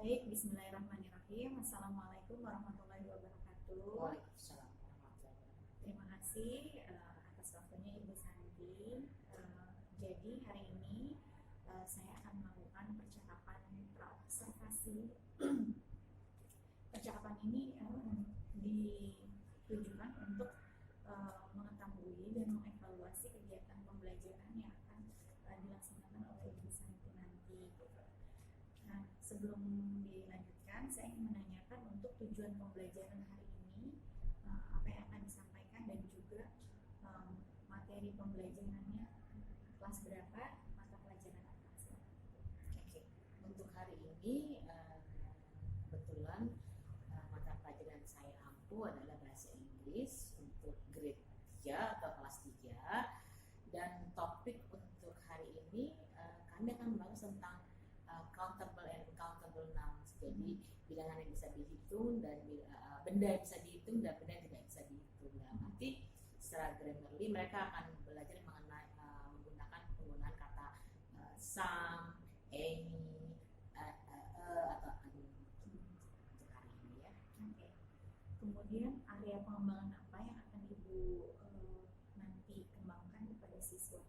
Baik, bismillahirrahmanirrahim. Assalamualaikum warahmatullahi wabarakatuh. Waalaikumsalam warahmatullahi wabarakatuh. Terima kasih atas waktunya Ibu Santi. Jadi hari ini saya akan melakukan percakapan praobservasi. Percakapan ini ditujukan untuk mengetahui dan mengevaluasi kegiatan pembelajaran yang akan dilaksanakan oleh Ibu Santi nanti. Nah, sebelum dilanjutkan, saya ingin menanyakan untuk tujuan pembelajaran hari ini, apa yang akan disampaikan dan juga materi pembelajarannya, kelas berapa, mata pelajaran apa. Oke, untuk hari ini kebetulan mata pelajaran saya ampuh adalah bahasa Inggris untuk grade 3 atau kelas 3, dan topik untuk hari ini kami akan membahas tentang countable and uncountable nouns. Jadi bilangan yang bisa dihitung dan benda yang bisa dihitung dan benda yang tidak bisa dihitung. Nah, nanti secara grammarly mereka akan belajar mengenai menggunakan penggunaan kata some, any, atau untuk hari ini ya. Oke. Kemudian area pengembangan apa yang akan Ibu nanti kembangkan kepada siswa?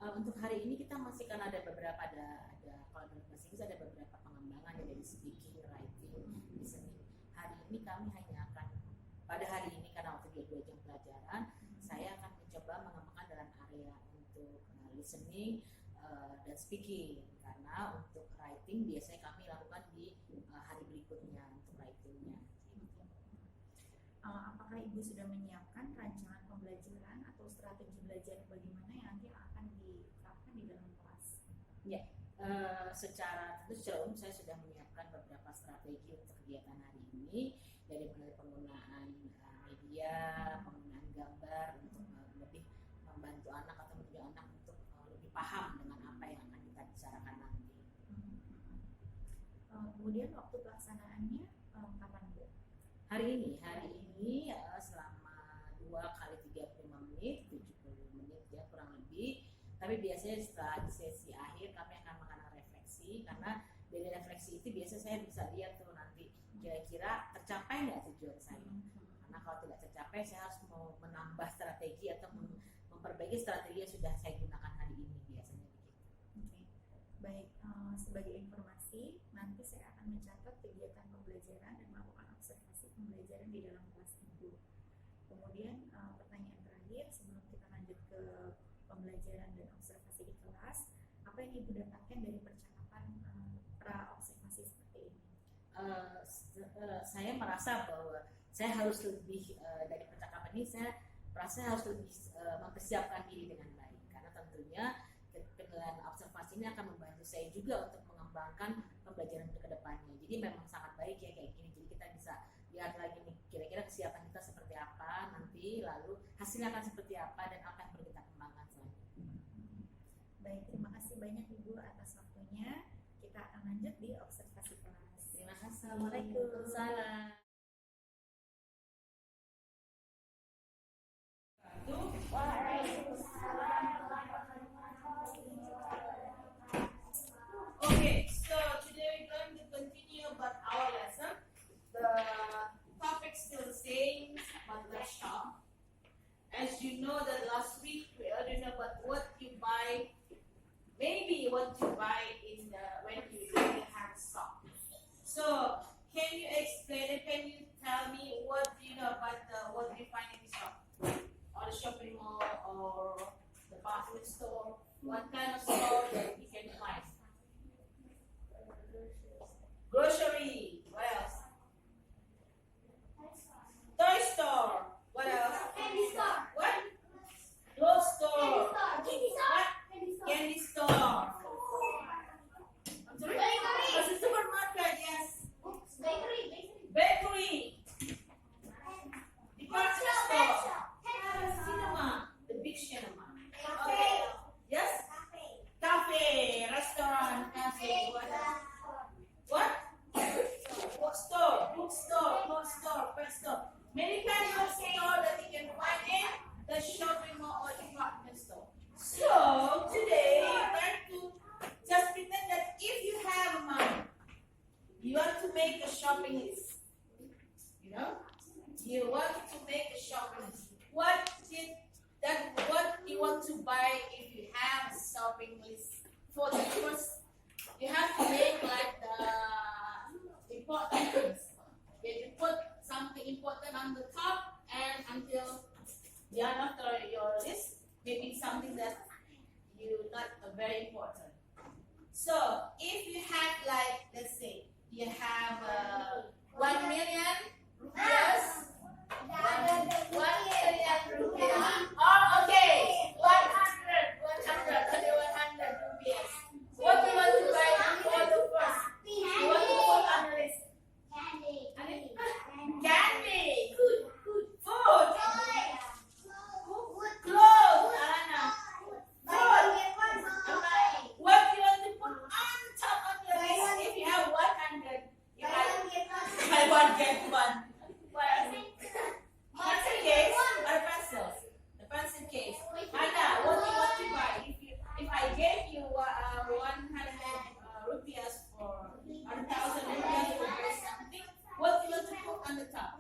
Untuk hari ini kita masih kan ada beberapa kalau dalam bahasa Inggris ada beberapa pengembangan ya, dari speaking, writing, listening. Hari ini kami hanya akan pada hari ini karena waktu dia 2 jam pelajaran, saya akan mencoba mengembangkan dalam area untuk listening dan speaking, karena untuk writing biasanya kami lakukan di hari berikutnya untuk writingnya. Apakah Ibu sudah menyiapkan rancangan pembelajaran atau strategi belajar bagaimana yang nanti akan diterapkan di dalam kelas? Ya, secara umum saya sudah menyiapkan beberapa strategi untuk kegiatan hari ini, dari mulai penggunaan media, penggunaan gambar untuk lebih membantu anak atau mendidik anak untuk lebih paham dengan apa yang akan kita bicarakan nanti. Kemudian waktu pelaksanaannya kapan, Bu? Hari ini selama 2 kali 35 menit, 70 menit ya kurang lebih. Tapi biasanya setelah di sesi akhir kami akan mengenal refleksi, karena dari refleksi itu biasanya saya bisa lihat tuh nanti kira-kira tercapai nggak tujuan saya. Karena kalau tidak tercapai saya harus mau menambah strategi atau memperbaiki strategi yang sudah saya gunakan hari ini, biasanya begitu. Oke. Baik, sebagai informasi nanti saya akan mencatat kegiatan pembelajaran dan melakukan observasi pembelajaran di dalam kelas Ibu. Kemudian pertanyaan terakhir sebelum kita lanjut ke pembelajaran dan observasi di kelas, apa yang Ibu dapatkan dari percakapan pra-observasi seperti ini? Saya merasa bahwa saya harus lebih dari percakapan ini, saya merasa harus lebih mempersiapkan diri dengan baik, karena tentunya penilaian observasi ini akan membantu saya juga untuk mengembangkan pembelajaran ke depannya. Jadi memang sangat baik ya kayak gini, jadi kita bisa lihat lagi nih kira-kira kesiapan kita seperti apa nanti, lalu hasilnya akan seperti apa dan apa yang perlu kita kembangkan selanjutnya. Baik, terima kasih banyak Ibu atas waktunya. Kita akan lanjut di observasi kelas. Terima kasih. Assalamualaikum. Waalaikumsalam. Okay, so today we're going to continue about our lesson. The topic still the same, but let's stop. As you know that last week we already know about what you buy, maybe what you buy in when you really have shop. So can you explain it? Can you tell me what do you know about what you find in the shop, or the shopping mall, or the department store? What kind of store that you can find? Grocery. What else? Toy store. What else? Candy store. What? Clothes store. Candy store. What? Candy store. I'm sorry? Bakery. What's the supermarket? Yes. Bakery. Bakery. Department store. Cafe. Cinema. The big cinema. Cafe. Yes? Cafe. Cafe. make a shopping list. What you want to buy if you have a shopping list? For the first, you have to make like the important things. Okay, you put something important on the top, and until the end of your list, maybe something that you not very important. So if you have like, let's say you have 1 million rupees, 1 million rupees. Oh, okay, 100 rupees. What do you want to buy for the first? You want to put on the list? Candy, good, food, clothes, Alana, food. What do you want to put on top of your list? If you have 100, you buy one get one. Pencil case or pencils? The pencil case. Anna, what do you want to buy? If I gave you 100 rupees for 1,000 rupees for something, what do you want to put on the top?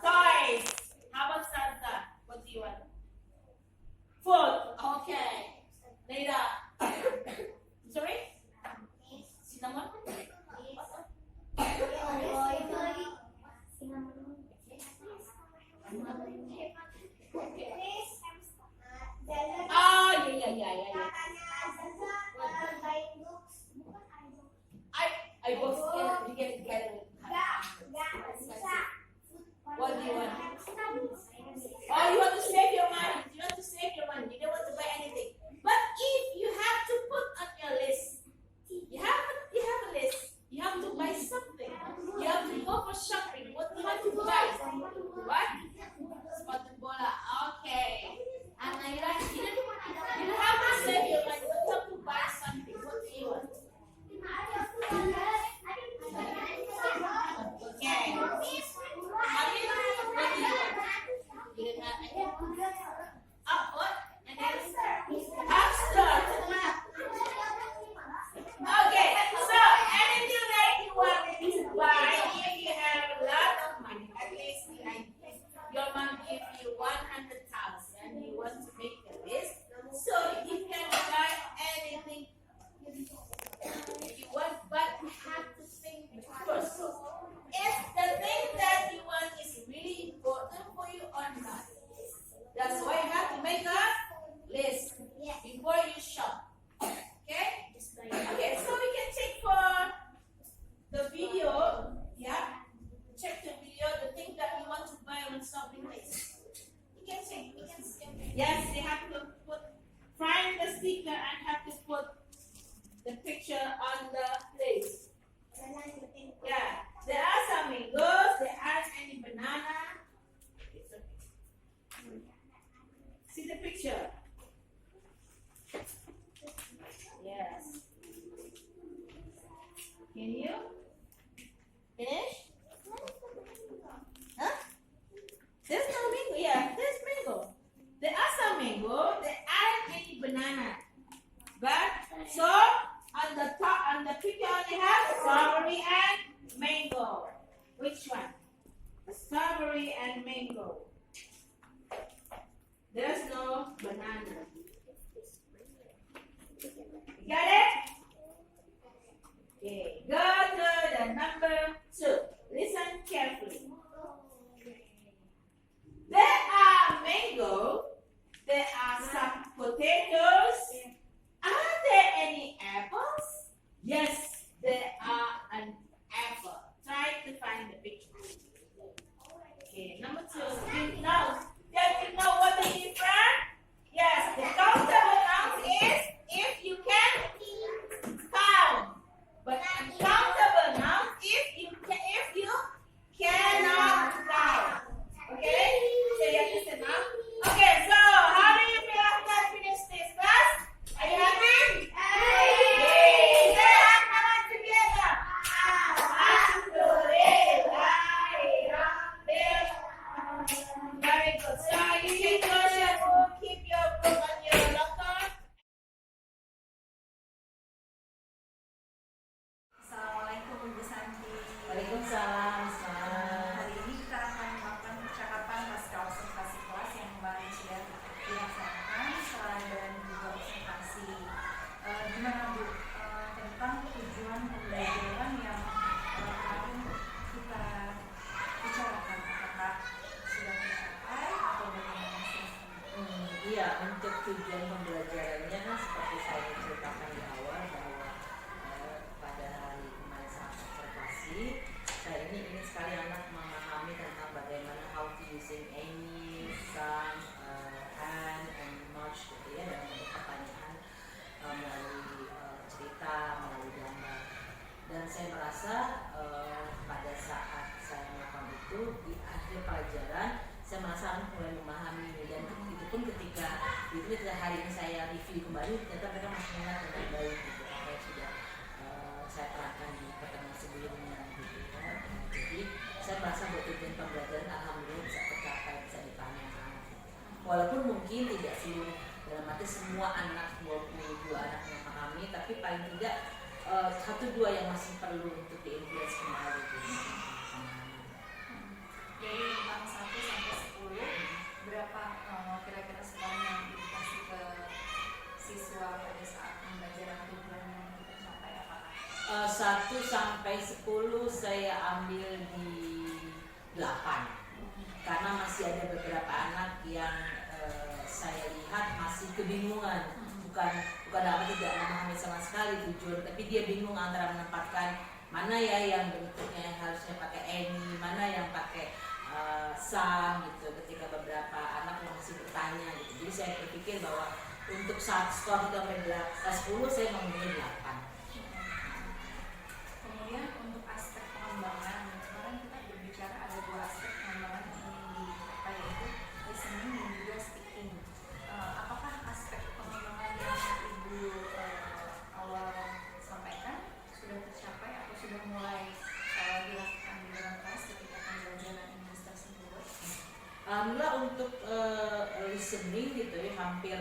Toys. How about Santa? What do you want? Food. Okay. Later. Sorry? Cinnamon? Oh, yeah. I was you can get it. What do you want? Oh, you want to save your money. You want to save your money. You don't want to buy anything. But if you have to put on your list, you have a list. You have to buy something. You have to go for shopping. What do you want to buy? What? Sepatu bola. Okay. And you don't have to save your money. But you have to buy something. What do you want? Okay. What do you want? You didn't have any. What? And then hamster. Okay, so anything that you want to buy, if you have a lot of money, at least like your mom gives you 100,000, you want to make a list, so you can buy anything if you want, but you have to think first. If the thing that you want is really important for you or not, that's why you have to make a list before you shop. Okay? Okay, so we can check for the video. Yeah? Check the video, the thing that you want to buy on shopping list. You can check. Yes, they have to find the sticker and have to put the picture on the list. Yeah, there are some mangoes, there are any banana. It's okay. See the picture. Yes. Can you finish? Huh? There's no mango. Yeah, there's mango. There are some mango. There aren't any banana. But so on the top, on the picture, only have strawberry and mango. Which one? Strawberry and mango. There's no banana. Got it? Okay, go to the number 2. Listen carefully. There are mango. There are some potatoes. Are there any apples? Yes, there are an apple. Try to find the picture. Okay, number 2. You know. Does you know what the difference? Yes, the countable nouns is if you can Ya, untuk tujuan pembelajarannya kan seperti saya ceritakan di awal bahwa pada hari kemarin saat observasi, saya ini ingin sekali anak memahami tentang bagaimana how to using any, some, and much gitu ya dalam bentuk pertanyaan melalui cerita, melalui gambar. Dan saya merasa pada saat saya melakukan itu di akhir pelajaran saya merasa anak mulai memahami ini, dan itu pun ketika hari ini saya review kembali ternyata mereka masih ingat dengan baik gitu apa yang sudah saya terangkan di pertemuan sebelumnya gitu ya. Jadi saya merasa bahwa tujuan pembelajaran alhamdulillah bisa tercapai, bisa ditanyakan gitu. Walaupun mungkin tidak seluruh dalam arti semua anak 22 anak yang memahami, tapi paling tidak satu dua yang masih perlu untuk di-influence kembali gitu. Dari rentang 1 sampai 10, berapa kira-kira skor yang dikasih ke siswa pada saat pembelajaran tujuan yang tercapai apakah? 1 sampai 10 saya ambil di 8 karena masih ada beberapa anak yang saya lihat masih kebingungan, bukan apa tidak memahami sama sekali tujuan, tapi dia bingung antara menempatkan mana ya yang bentuknya harusnya pakai any, mana yang pakai sam gitu. Ketika beberapa anak yang masih bertanya gitu, jadi saya berpikir bahwa untuk saat skor kita sampai 10 saya memilih 8. Kemudian untuk aspek pengembangan, kemarin kita berbicara ada 2 aspek pengembangan yang ingin dicapai, yaitu listening dan juga speaking. Apakah aspek pengembangan yang Ibu awal sampaikan sudah tercapai atau sudah mulai dilakukan di dalam kelas ketika pembelajaran Inggris tersebut? Alhamdulillah untuk listening gitu ya hampir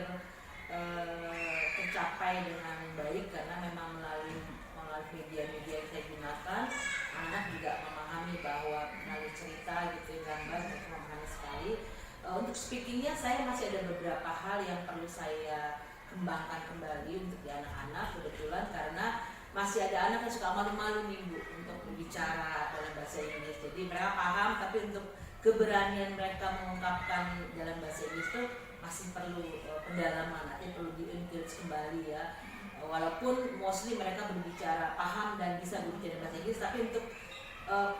tercapai dengan baik karena memang melalui media-media yang saya gunakan anak juga memahami bahwa melalui cerita gitu gambar mereka memahami sekali. Untuk speakingnya saya masih ada beberapa hal yang perlu saya kembangkan kembali untuk di anak-anak kebetulan karena masih ada anak yang suka malu-malu nih Bu untuk berbicara dalam bahasa Inggris. Jadi mereka paham tapi untuk keberanian mereka mengungkapkan dalam bahasa Inggris itu masih perlu pendalaman, nanti perlu di-encourage kembali ya. Walaupun mostly mereka berbicara paham dan bisa berbicara bahasa Inggris, tapi untuk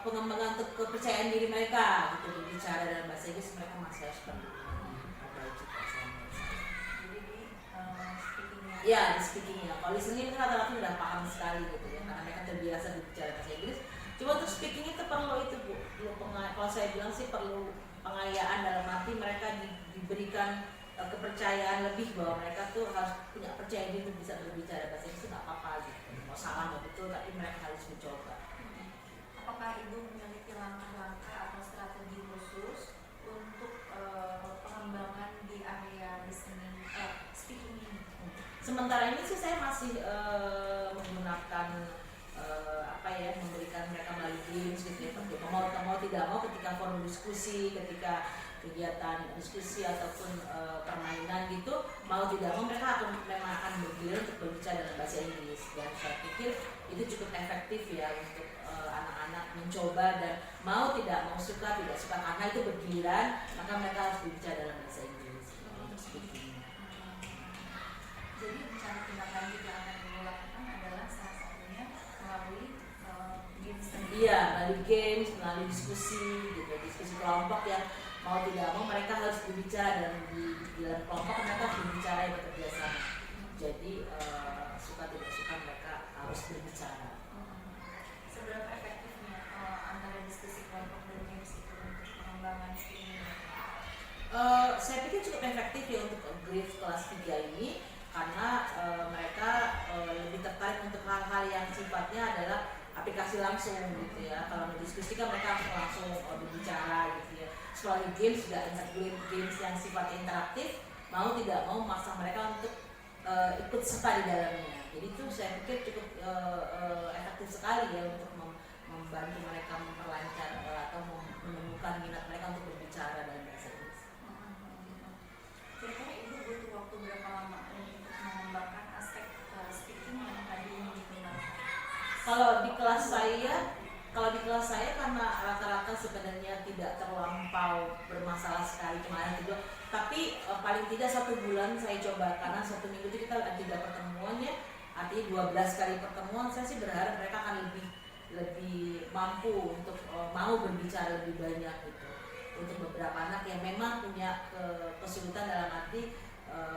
pengembangan untuk kepercayaan diri mereka gitu berbicara dalam bahasa Inggris mereka masih harus perlu perbaiki bahasanya. Jadi di speakingnya. Ya di speakingnya, kalau listening kan rata-rata udah paham sekali gitu ya, karena mereka terbiasa berbicara bahasa Inggris. Cuma untuk speaking itu perlu itu Bu, kalau saya bilang sih perlu pengayaan dalam arti mereka diberikan kepercayaan lebih bahwa mereka tuh harus punya percaya diri untuk bisa berbicara bahasa Inggris nggak apa-apa gitu. Mau salah mau betul tapi mereka harus mencoba. Apakah Ibu memiliki langkah-langkah atau strategi khusus untuk pengembangan di area listening, speaking ini? Sementara ini sih saya masih menggunakan memberikan mereka melalui games gitu ya, mau tidak mau ketika forum diskusi, ketika kegiatan diskusi ataupun permainan gitu, mau tidak mau mereka memang akan bergiliran untuk berbicara dalam bahasa Inggris, dan saya pikir itu cukup efektif ya untuk anak-anak mencoba dan mau tidak mau suka tidak suka karena itu bergiliran maka mereka harus berbicara dalam bahasa Inggris untuk speaking. Jadi rencana tindak lanjut yang akan Ibu lakukan adalah salah satunya melalui games. Iya, melalui games, melalui diskusi gitu, diskusi kelompok yang mau tidak mau mereka harus berbicara dan di dalam kelompok mereka harus berbicara yang bekerja sama. Jadi suka tidak suka mereka harus berbicara. Seberapa efektifnya antara diskusi kelompok dan games itu untuk pengembangan ini? Saya pikir cukup efektif ya untuk grade kelas 3 ini karena mereka lebih tertarik untuk hal-hal yang sifatnya adalah aplikasi langsung gitu ya. Kalau mendiskusikan mereka langsung berbicara gitu ya. Soal games juga include games yang sifatnya interaktif, mau tidak mau memaksa mereka untuk ikut serta di dalamnya. Jadi itu saya pikir cukup efektif sekali ya untuk membantu mereka memperlancar atau menemukan minat mereka untuk berbicara dalam bahasa Inggris. Kira-kira Ibu butuh waktu berapa lama untuk mengembangkan aspek speaking yang tadi yang dikembangkan? Kalau di kelas saya karena rata-rata sebenarnya tidak terlampau bermasalah bermasalah sekali kemarin juga. Tapi paling tidak 1 bulan saya coba, karena 1 minggu itu kita ada 3 pertemuan ya, artinya 12 kali pertemuan. Saya sih berharap mereka akan lebih mampu untuk mau berbicara lebih banyak gitu. Untuk beberapa anak yang memang punya kesulitan dalam arti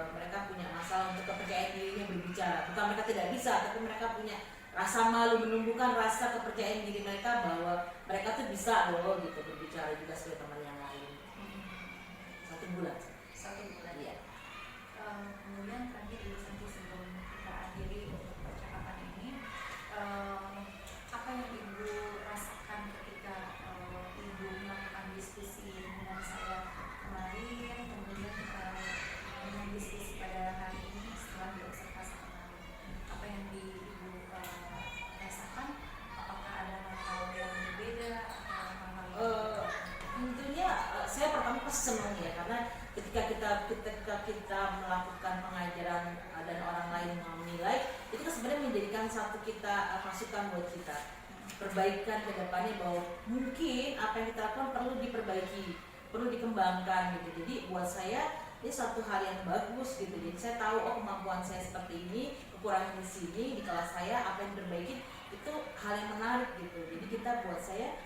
mereka punya masalah untuk kepercayaan dirinya berbicara. Bukan mereka tidak bisa, tapi mereka punya rasa malu, menumbuhkan rasa kepercayaan diri mereka bahwa mereka tuh bisa loh gitu berbicara juga sebagai teman yang lain. 1 bulan. 1 bulan. Iya. Kemudian terakhir Ibu Santi, sebelum kita akhiri untuk percakapan ini, apa yang Ibu rasakan ketika Ibu melakukan diskusi dengan saya kemarin, kemudian dengan diskusi pada hari ini setelah diobservasi kemarin, apa yang Ibu rasakan? Apakah ada hal-hal yang berbeda atau hal-hal yang Tentunya saya pertama pasti senang ya, karena ketika kita melakukan pengajaran dan orang lain menilai, itu kan sebenarnya menjadikan satu kita masukan buat kita perbaikan ke depannya, bahwa mungkin apa yang kita lakukan perlu diperbaiki, perlu dikembangkan gitu. Jadi buat saya ini satu hal yang bagus gitu. Jadi saya tahu kemampuan saya seperti ini, kekurangan di sini di kelas saya, apa yang diperbaiki itu hal yang menarik gitu. Jadi kita buat saya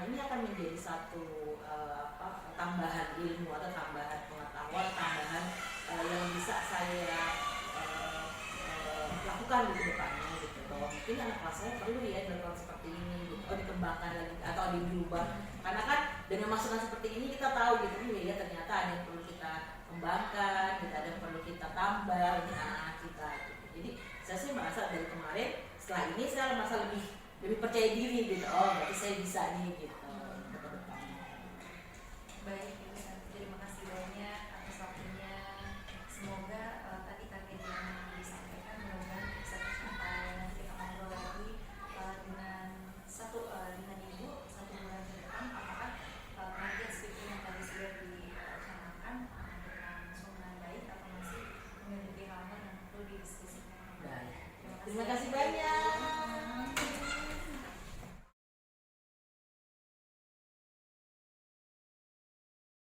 ini akan menjadi satu tambahan ilmu atau tambahan pengetahuan, tambahan yang bisa saya lakukan di depannya gitu. Bahwa mungkin anak kelas saya perlu ya dilakukan seperti ini gitu, dikembangkan lagi atau diubah. Karena kan dengan masukan seperti ini kita tahu gitu, ya ternyata ada yang perlu kita kembangkan, gitu, ada yang perlu kita tambah untuk anak-anak kita gitu. Jadi saya sih merasa dari kemarin setelah ini saya merasa lebih percaya diri gitu. Berarti saya bisa nih gitu ke depannya. baik. Ibu Santi, terima kasih banyak atas waktunya. Semoga tadi target yang disampaikan mudah-mudahan bisa tercapai. Nanti kita ngobrol lagi dengan Ibu 1 bulan ke depan, apakah target speaking yang tadi sudah dicanangkan berlangsung dengan baik atau masih memiliki hal-hal yang perlu didiskusikan. Baik. Terima kasih banyak.